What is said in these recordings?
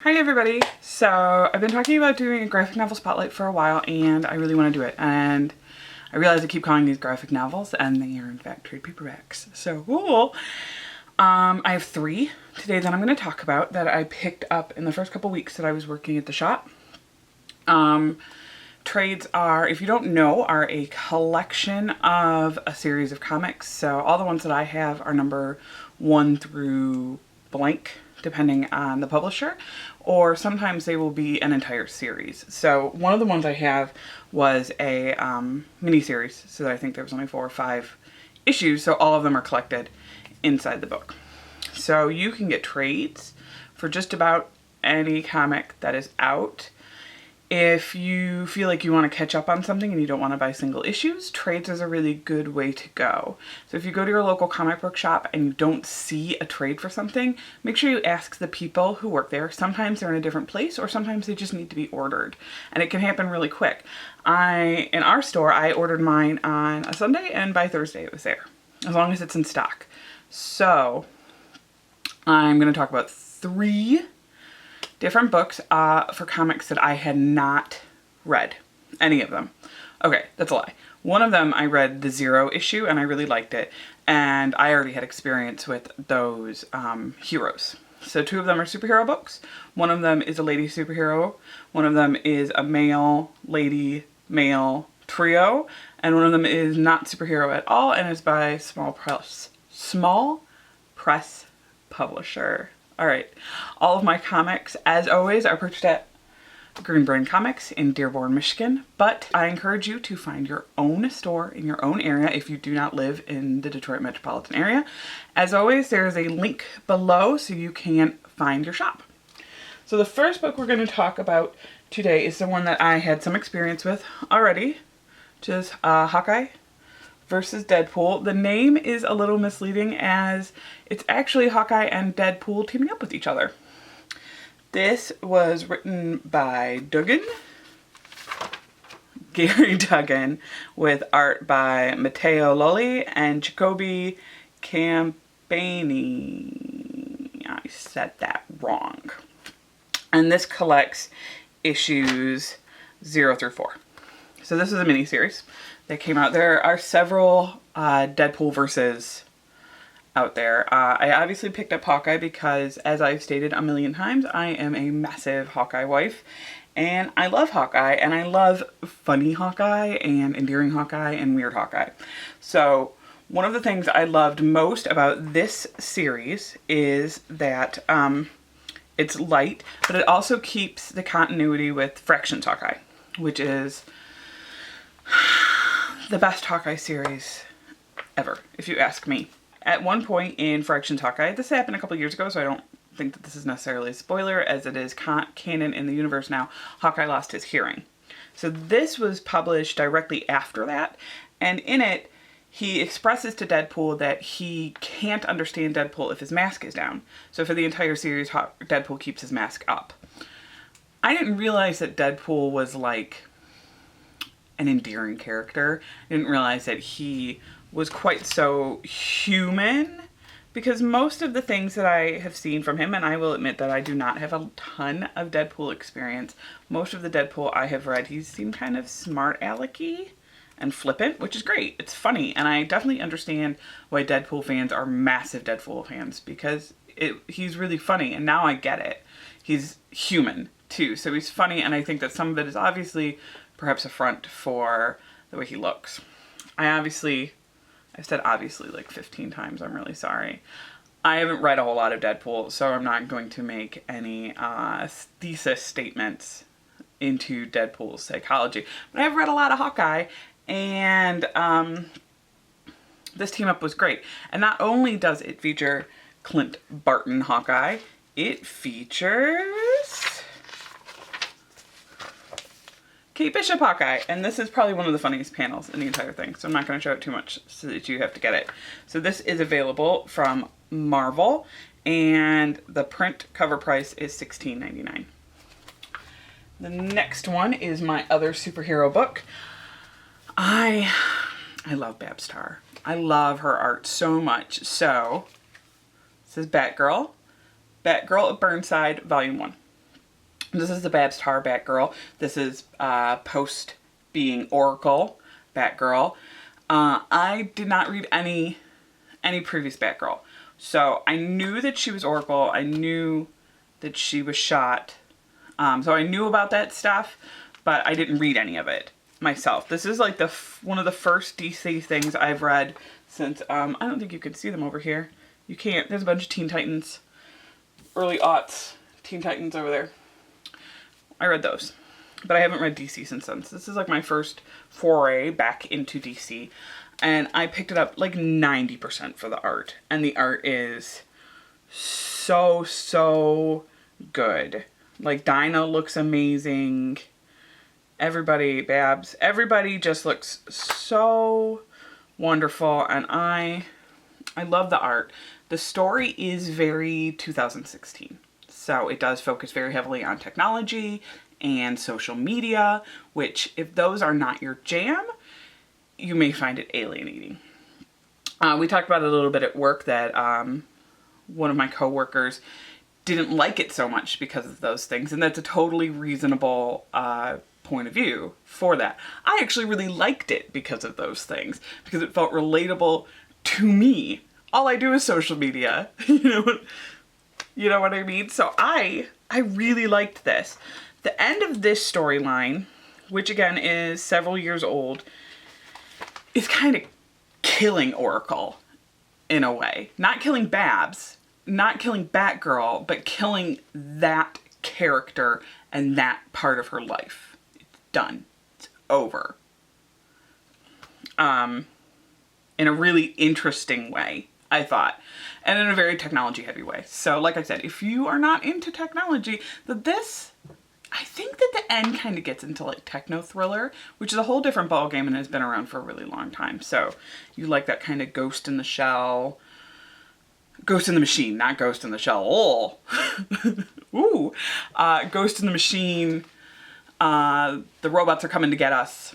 Hi everybody! So I've been talking about doing a graphic novel spotlight for a while and I really want to do it, and I realize I keep calling these graphic novels and they are in fact trade paperbacks. So cool! I have 3 today that I'm going to talk about that I picked up in the first couple weeks that I was working at the shop. Trades are, if you don't know, are a collection of a series of comics. So all the ones that I have are number 1 through blank, depending on the publisher, or sometimes they will be an entire series. So one of the ones I have was a mini-series, so I think there was only 4 or 5 issues, so all of them are collected inside the book. So you can get trades for just about any comic that is out. If you feel like you want to catch up on something and you don't want to buy single issues, trades is a really good way to go. So if you go to your local comic book shop and you don't see a trade for something, make sure you ask the people who work there. Sometimes they're in a different place or sometimes they just need to be ordered. And it can happen really quick. In our store, I ordered mine on a Sunday and by Thursday it was there, as long as it's in stock. So I'm going to talk about 3 different books for comics that I had not read, any of them. Okay, that's a lie. One of them I read the 0 issue and I really liked it, and I already had experience with those heroes. So 2 of them are superhero books. One of them is a lady superhero, one of them is a male, lady, male trio, and one of them is not superhero at all and is by Small Press Publisher. Alright, all of my comics, as always, are purchased at Green Brain Comics in Dearborn, Michigan, but I encourage you to find your own store in your own area if you do not live in the Detroit metropolitan area. As always, there is a link below so you can find your shop. So the first book we're going to talk about today is the one that I had some experience with already, which is Hawkeye versus Deadpool. The name is a little misleading as it's actually Hawkeye and Deadpool teaming up with each other. This was written by Gary Duggan, with art by Matteo Lolli and Jacoby Campani. I said that wrong. And this collects issues 0 through 4. So this is a mini-series that came out. There are several Deadpool verses out there. I obviously picked up Hawkeye because, as I've stated a million times, I am a massive Hawkeye wife. And I love Hawkeye, and I love funny Hawkeye and endearing Hawkeye and weird Hawkeye. So one of the things I loved most about this series is that it's light, but it also keeps the continuity with Fractions Hawkeye, which is the best Hawkeye series ever, if you ask me. At one point in Fractions Hawkeye, this happened a couple years ago, so I don't think that this is necessarily a spoiler, as it is canon in the universe now, Hawkeye lost his hearing. So this was published directly after that, and in it, he expresses to Deadpool that he can't understand Deadpool if his mask is down. So for the entire series, Deadpool keeps his mask up. I didn't realize that Deadpool was like an endearing character. I didn't realize that he was quite so human, because most of the things that I have seen from him, and I will admit that I do not have a ton of Deadpool experience, most of the Deadpool I have read, he seemed kind of smart alecky and flippant, which is great. It's funny, and I definitely understand why Deadpool fans are massive Deadpool fans, because he's really funny, and now I get it. He's human too, so he's funny, and I think that some of it is obviously perhaps a front for the way he looks. I've said obviously like 15 times, I'm really sorry. I haven't read a whole lot of Deadpool, so I'm not going to make any thesis statements into Deadpool's psychology. But I've read a lot of Hawkeye, and this team up was great. And not only does it feature Clint Barton Hawkeye, it features Kate Bishop Hawkeye, and this is probably one of the funniest panels in the entire thing, so I'm not going to show it too much so that you have to get it. So this is available from Marvel, and the print cover price is $16.99. The next one is my other superhero book. I love Babstar. I love her art so much. So this is Batgirl of Burnside, Volume 1. This is the Babs Tarr Batgirl. This is post being Oracle Batgirl. I did not read any previous Batgirl. So I knew that she was Oracle. I knew that she was shot. So I knew about that stuff, but I didn't read any of it myself. This is like one of the first DC things I've read since, I don't think you can see them over here. You can't. There's a bunch of Teen Titans, early aughts Teen Titans over there. I read those, but I haven't read DC since then. So this is like my first foray back into DC. And I picked it up like 90% for the art. And the art is so good. Like, Dinah looks amazing. Everybody, Babs, everybody just looks so wonderful. And I love the art. The story is very 2016. So it does focus very heavily on technology and social media, which if those are not your jam, you may find it alienating. We talked about it a little bit at work that one of my coworkers didn't like it so much because of those things, and that's a totally reasonable point of view for that. I actually really liked it because of those things, because it felt relatable to me. All I do is social media, you know what I mean? So I really liked this. The end of this storyline, which again is several years old, is kind of killing Oracle in a way. Not killing Babs, not killing Batgirl, but killing that character and that part of her life. It's done. It's over. In a really interesting way, I thought. And in a very technology heavy way. So like I said, if you are not into technology, I think that the end kind of gets into like techno thriller, which is a whole different ballgame and has been around for a really long time. So you like that kind of Ghost in the Shell, Ghost in the Machine, not Ghost in the Shell. Oh, ooh, Ghost in the Machine. The robots are coming to get us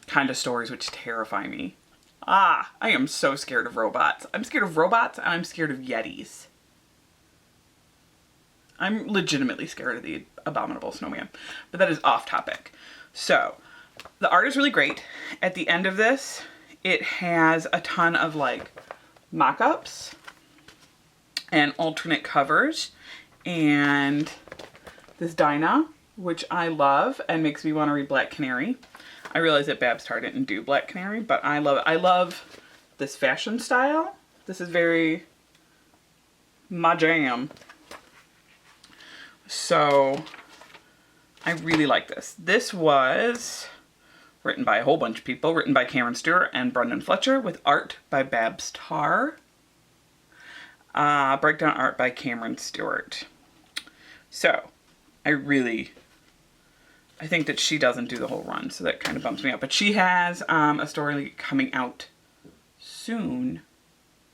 kind of stories, which terrify me. I am so scared of robots. I'm scared of robots and I'm scared of Yetis. I'm legitimately scared of the abominable snowman, but that is off topic. So the art is really great. At the end of this, it has a ton of like mock-ups and alternate covers, and this Dinah, which I love and makes me want to read Black Canary. I realize that Babs Tarr didn't do Black Canary, but I love it. I love this fashion style. This is very my jam. So I really like this. This was written by a whole bunch of people, written by Cameron Stewart and Brendan Fletcher, with art by Babs Tarr. Breakdown art by Cameron Stewart. So I think that she doesn't do the whole run, so that kind of bumps me up. But she has a story coming out soon,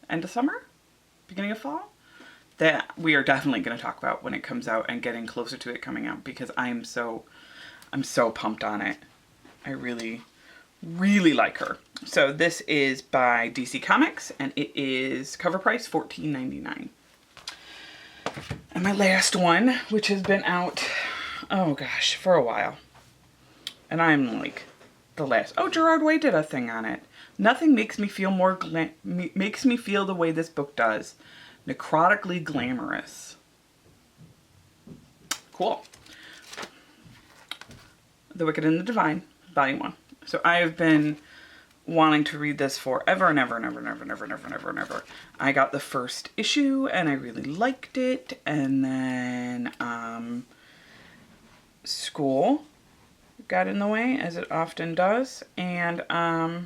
end of summer, beginning of fall, that we are definitely going to talk about when it comes out and getting closer to it coming out, because I'm so pumped on it. I really like her. So this is by DC Comics, and it is cover price $14.99. And my last one, which has been out, oh gosh, for a while. And I'm like the last. Oh, Gerard Way did a thing on it. Nothing makes me feel makes me feel the way this book does. Necrotically glamorous. Cool. The Wiccan and the Divine, Volume 1. So I have been wanting to read this forever and ever and ever and ever and ever and ever and ever and ever. I got the first issue and I really liked it, and then school got in the way, as it often does, and I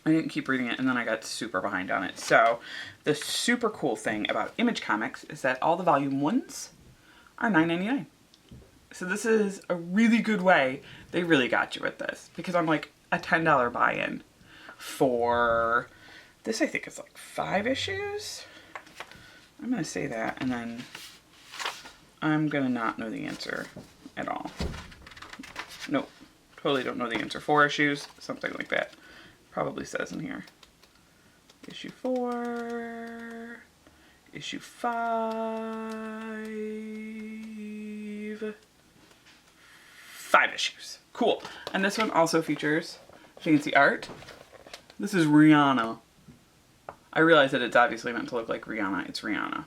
didn't keep reading it, and then I got super behind on it. So the super cool thing about Image Comics is that all the volume 1s are $9.99. So this is a really good way. They really got you with this, because I'm like a $10 buy-in for this. I think it's like 5 issues. I'm going to say that, and then I'm going to not know the answer at all. Nope. Totally don't know the answer. 4 issues, something like that. Probably says in here. Issue 4, issue 5, 5 issues. Cool. And this one also features fancy art. This is Rihanna. I realize that it's obviously meant to look like Rihanna. It's Rihanna.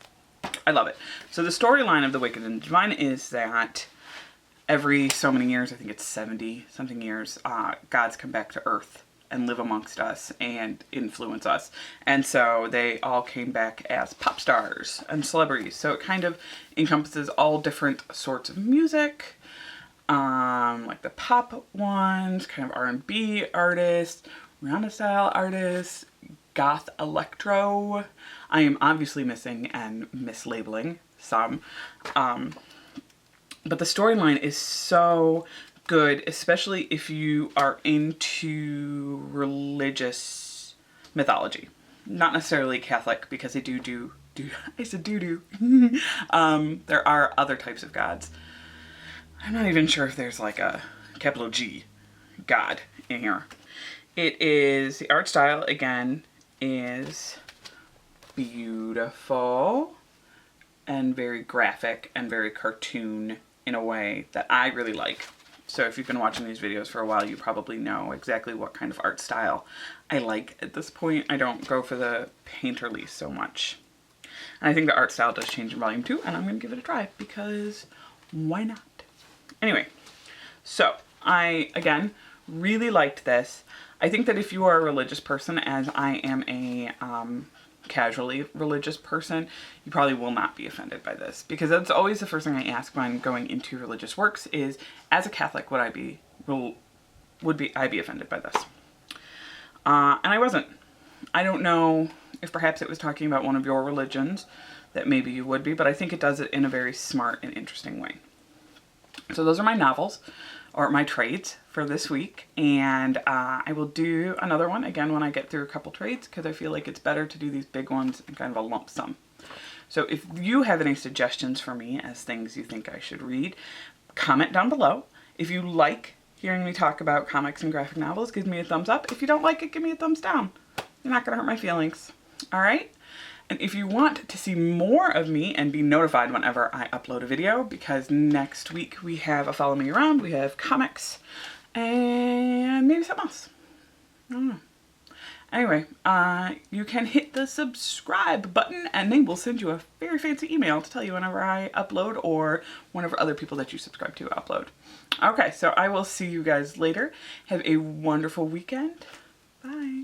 I love it. So the storyline of the Wiccan Divine is that every so many years, I think it's 70 something years, gods come back to Earth and live amongst us and influence us. And so they all came back as pop stars and celebrities. So it kind of encompasses all different sorts of music, like the pop ones, kind of R&B artists, Rihanna style artists, goth electro. I am obviously missing and mislabeling some. But the storyline is so good, especially if you are into religious mythology. Not necessarily Catholic, because they do. I said do. There are other types of gods. I'm not even sure if there's like a capital G God in here. It is, the art style again is beautiful and very graphic and very cartoon in a way that I really like. So if you've been watching these videos for a while, you probably know exactly what kind of art style I like at this point. I don't go for the painterly so much. And I think the art style does change in volume 2, and I'm going to give it a try because why not? Anyway, so I, again, really liked this. I think that if you are a religious person, as I am a casually religious person, you probably will not be offended by this, because that's always the first thing I ask when I'm going into religious works is, as a Catholic, would I be offended by this? And I wasn't. I don't know if perhaps it was talking about one of your religions that maybe you would be, but I think it does it in a very smart and interesting way. So those are my novels, or my trades for this week, and I will do another one again when I get through a couple trades, because I feel like it's better to do these big ones in kind of a lump sum. So if you have any suggestions for me as things you think I should read, comment down below. If you like hearing me talk about comics and graphic novels, give me a thumbs up. If you don't like it, give me a thumbs down. You're not gonna hurt my feelings. All right? And if you want to see more of me and be notified whenever I upload a video, because next week we have a Follow Me Around, we have comics, and maybe something else. I don't know. Anyway, you can hit the subscribe button, and they will send you a very fancy email to tell you whenever I upload, or whenever other people that you subscribe to upload. Okay, so I will see you guys later. Have a wonderful weekend. Bye.